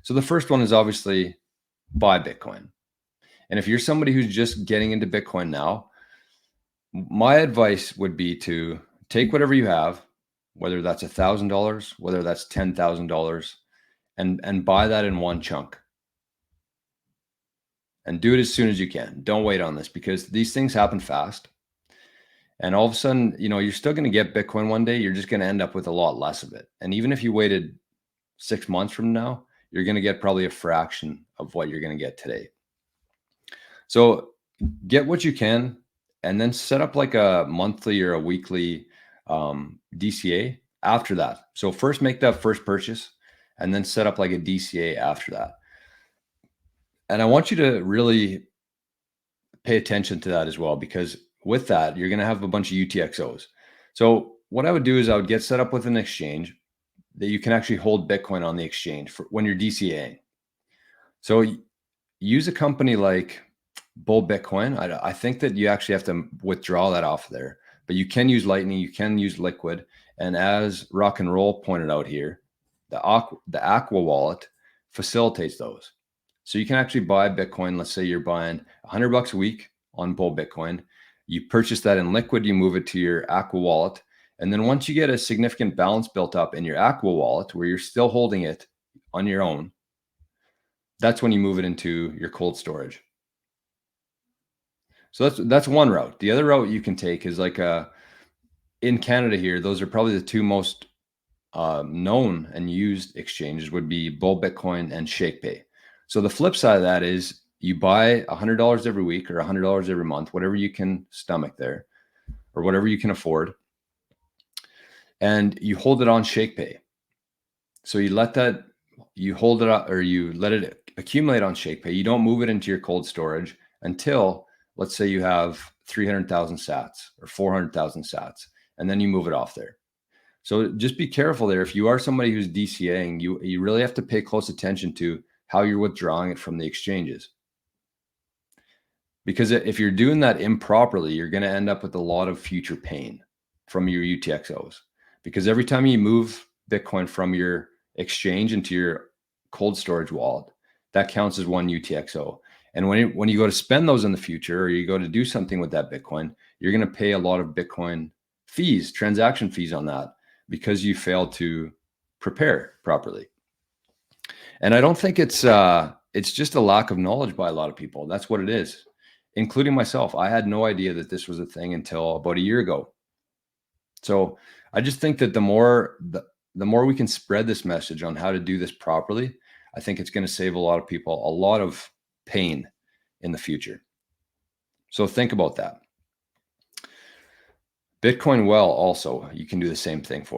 So the first one is obviously buy Bitcoin. And if you're somebody who's just getting into Bitcoin now, my advice would be to take whatever you have, whether that's $1,000, whether that's $10,000, and buy that in one chunk. And do it as soon as you can. Don't wait on this, because these things happen fast. And all of a sudden, you're still going to get Bitcoin one day. You're just going to end up with a lot less of it. And even if you waited 6 months from now, you're going to get probably a fraction of what you're going to get today. So get what you can, and then set up like a monthly or a weekly DCA after that. So first make that first purchase, and then set up like a DCA after that. And I want you to really pay attention to that as well, because with that, you're going to have a bunch of UTXOs. So what I would do is I would get set up with an exchange that you can actually hold Bitcoin on the exchange for when you're DCAing. So use a company like Bull Bitcoin. I think that you actually have to withdraw that off there, but you can use Lightning, you can use Liquid. And as Rock and Roll pointed out here, the Aqua wallet facilitates those. So you can actually buy Bitcoin. Let's say you're buying $100 a week on Bull Bitcoin. You purchase that in Liquid, you move it to your Aqua wallet. And then once you get a significant balance built up in your Aqua wallet, where you're still holding it on your own, that's when you move it into your cold storage. So that's one route. The other route you can take is like in Canada here, those are probably the two most known and used exchanges would be Bull Bitcoin and ShakePay. So the flip side of that is you buy $100 every week or $100 every month, whatever you can stomach there, or whatever you can afford, and you hold it on ShakePay. So you hold it up, or you let it accumulate on ShakePay. You don't move it into your cold storage until, let's say, you have 300,000 sats or 400,000 sats, and then you move it off there. So just be careful there. If you are somebody who's DCAing, you really have to pay close attention to how you're withdrawing it from the exchanges. Because if you're doing that improperly, you're going to end up with a lot of future pain from your UTXOs. Because every time you move Bitcoin from your exchange into your cold storage wallet, that counts as one UTXO. And when you go to spend those in the future, or you go to do something with that Bitcoin, you're going to pay a lot of Bitcoin fees, transaction fees on that, because you failed to prepare properly. And I don't think it's just a lack of knowledge by a lot of people. That's what it is, including myself. I had no idea that this was a thing until about a year ago. So I just think that the more we can spread this message on how to do this properly, I think it's going to save a lot of people a lot of pain in the future. So think about that. Bitcoin Well also, you can do the same thing for.